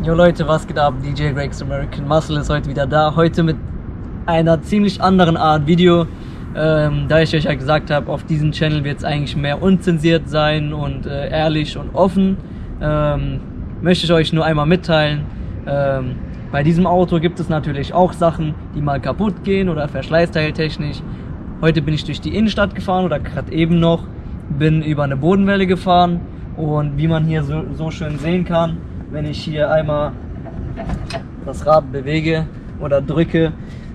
Jo Leute, was geht ab? DJ Greg's American Muscle ist heute wieder da. Heute mit einer ziemlich anderen Art Video. Da ich euch ja gesagt habe, auf diesem Channel wird es eigentlich mehr unzensiert sein und ehrlich und offen. Möchte ich euch nur einmal mitteilen. Bei diesem Auto gibt es natürlich auch Sachen, die mal kaputt gehen oder verschleißteiltechnisch. Heute bin ich durch die Innenstadt gefahren oder gerade eben noch. Bin über eine Bodenwelle gefahren und wie man hier so schön sehen kann, wenn ich hier einmal das Rad bewege oder drücke,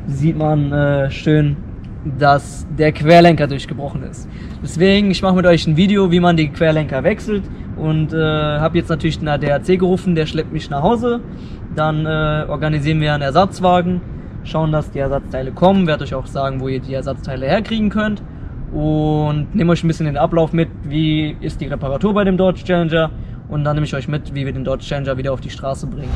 sieht man schön, dass der Querlenker durchgebrochen ist. Deswegen, ich mache mit euch ein Video, wie man die Querlenker wechselt und habe jetzt natürlich den ADAC gerufen, der schleppt mich nach Hause. Dann organisieren wir einen Ersatzwagen, schauen, dass die Ersatzteile kommen, werde euch auch sagen, wo ihr die Ersatzteile herkriegen könnt und nehme euch ein bisschen den Ablauf mit, wie ist die Reparatur bei dem Dodge Challenger und dann nehme ich euch mit, wie wir den Dodge Challenger wieder auf die Straße bringen.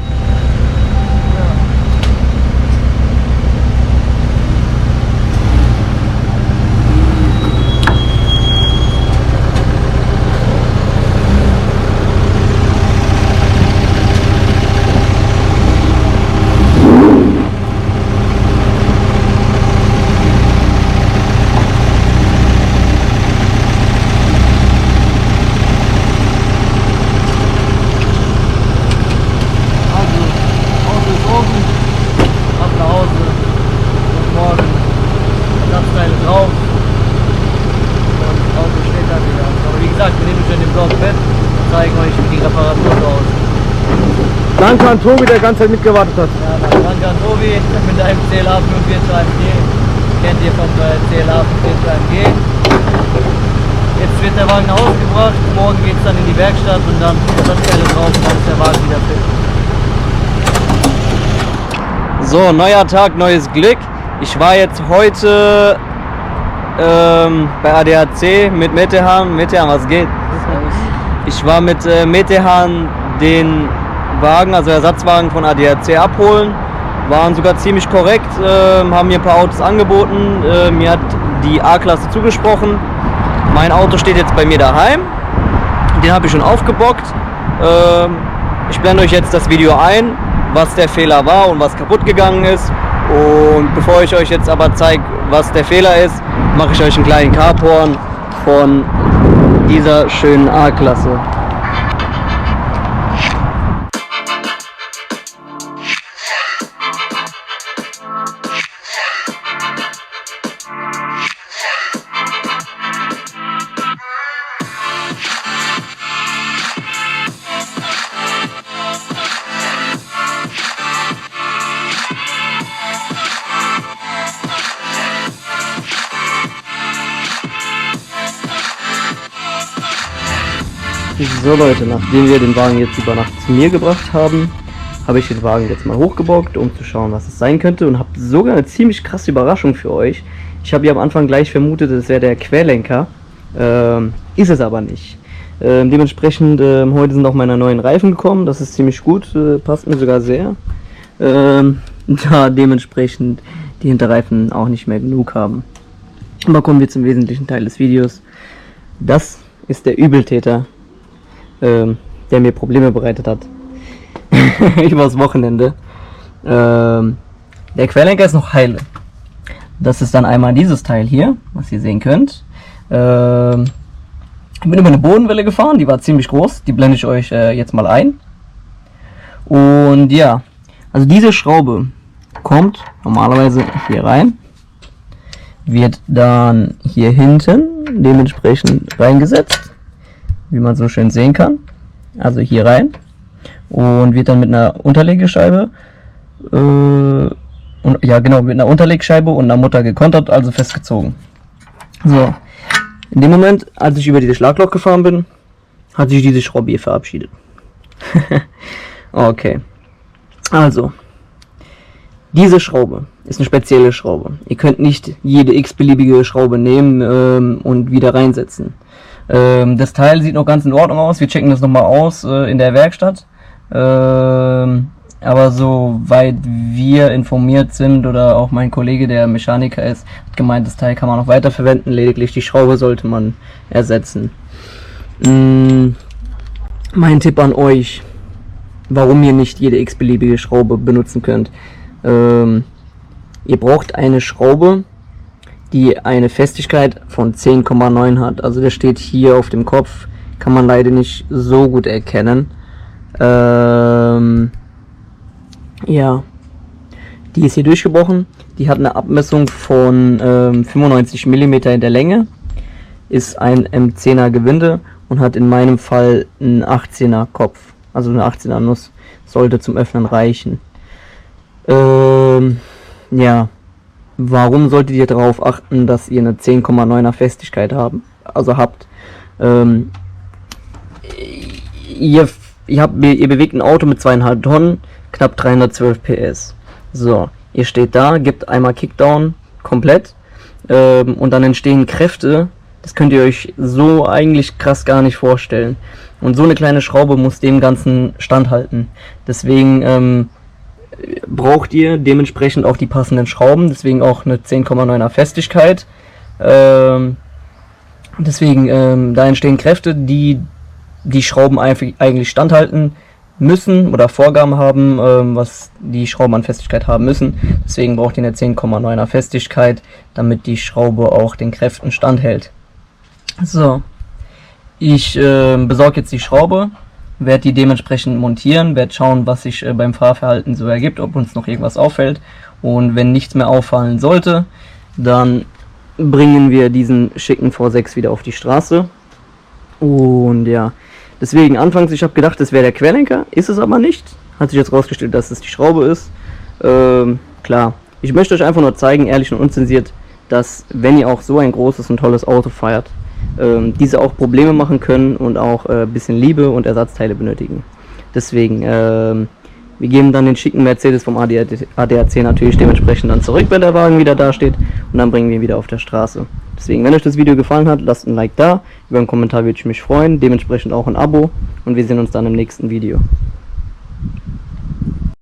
Zeigen euch, wie die Reparatur so aussieht. Danke an Tobi, der ganze Zeit mitgewartet hat. Ja, danke an Tobi mit deinem CLA 45 AMG. Kennt ihr vom CLA 45 AMG. Jetzt wird der Wagen nach Hause gebracht, morgen geht es dann in die Werkstatt und dann Ersatzteile drauf und dann ist der Wagen wieder fit. So, neuer Tag, neues Glück. Ich war jetzt heute bei ADAC mit Metehan. Metehan, was geht? Ich war mit Metehan den Wagen, also Ersatzwagen von ADAC abholen, waren sogar ziemlich korrekt, haben mir ein paar Autos angeboten, mir hat die A-Klasse zugesprochen. Mein Auto steht jetzt bei mir daheim, den habe ich schon aufgebockt. Ich blende euch jetzt das Video ein, was der Fehler war und was kaputt gegangen ist. Und bevor ich euch jetzt aber zeige, was der Fehler ist, mache ich euch einen kleinen Carporn von dieser schönen A-Klasse. So Leute, nachdem wir den Wagen jetzt über Nacht zu mir gebracht haben, habe ich den Wagen jetzt mal hochgebockt, um zu schauen, was es sein könnte und habe sogar eine ziemlich krasse Überraschung für euch. Ich habe ja am Anfang gleich vermutet, es wäre der Querlenker, ist es aber nicht. Dementsprechend, heute sind auch meine neuen Reifen gekommen, das ist ziemlich gut, passt mir sogar sehr, da dementsprechend die Hinterreifen auch nicht mehr genug haben. Aber kommen wir zum wesentlichen Teil des Videos. Das ist der Übeltäter, der mir Probleme bereitet hat übers Wochenende. Der Querlenker ist noch heile. Das ist dann einmal dieses Teil hier, was ihr sehen könnt. Ich bin über eine Bodenwelle gefahren, die war ziemlich groß, die blende ich euch jetzt mal ein. Und ja, also diese Schraube kommt normalerweise hier rein, wird dann hier hinten dementsprechend reingesetzt, wie man so schön sehen kann, also hier rein, und wird dann mit einer Unterlegescheibe mit einer Unterlegscheibe und einer Mutter gekontert, also festgezogen. So, in dem Moment, als ich über dieses Schlagloch gefahren bin, hat sich diese Schraube hier verabschiedet. Okay, also diese Schraube ist eine spezielle Schraube. Ihr könnt nicht jede x-beliebige Schraube nehmen und wieder reinsetzen. Das Teil sieht noch ganz in Ordnung aus. Wir checken das nochmal aus in der Werkstatt. Aber soweit wir informiert sind oder auch mein Kollege, der Mechaniker ist, hat gemeint, das Teil kann man noch weiter verwenden. Lediglich die Schraube sollte man ersetzen. Mein Tipp an euch: warum ihr nicht jede x-beliebige Schraube benutzen könnt. Ihr braucht eine Schraube, die eine Festigkeit von 10,9 hat. Also der steht hier auf dem Kopf, kann man leider nicht so gut erkennen. Ja, die ist hier durchgebrochen. Die hat eine Abmessung von 95 mm in der Länge, ist ein M10er Gewinde und hat in meinem Fall einen 18er Kopf, also eine 18er Nuss, sollte zum Öffnen reichen. Ja, warum solltet ihr darauf achten, dass ihr eine 10,9er Festigkeit habt? Ihr bewegt ein Auto mit 2,5 Tonnen, knapp 312 PS. So, ihr steht da, gebt einmal Kickdown komplett und dann entstehen Kräfte, das könnt ihr euch so eigentlich krass gar nicht vorstellen. Und so eine kleine Schraube muss dem Ganzen standhalten. Deswegen braucht ihr dementsprechend auch die passenden Schrauben, deswegen auch eine 10,9er Festigkeit. Deswegen, da entstehen Kräfte, die Schrauben eigentlich standhalten müssen oder Vorgaben haben, was die Schrauben an Festigkeit haben müssen. Deswegen braucht ihr eine 10,9er Festigkeit, damit die Schraube auch den Kräften standhält. So, ich besorge jetzt die Schraube, werde die dementsprechend montieren, werde schauen, was sich beim Fahrverhalten so ergibt, ob uns noch irgendwas auffällt. Und wenn nichts mehr auffallen sollte, dann bringen wir diesen schicken V6 wieder auf die Straße. Und ja, deswegen anfangs, ich habe gedacht, das wäre der Querlenker, ist es aber nicht. Hat sich jetzt rausgestellt, dass es die Schraube ist. Klar, ich möchte euch einfach nur zeigen, ehrlich und unzensiert, dass wenn ihr auch so ein großes und tolles Auto feiert, diese auch Probleme machen können und auch ein bisschen Liebe und Ersatzteile benötigen. Deswegen, wir geben dann den schicken Mercedes vom ADAC natürlich dementsprechend dann zurück, wenn der Wagen wieder da steht, und dann bringen wir ihn wieder auf der Straße. Deswegen, wenn euch das Video gefallen hat, lasst ein Like da, über einen Kommentar würde ich mich freuen, dementsprechend auch ein Abo, und wir sehen uns dann im nächsten Video.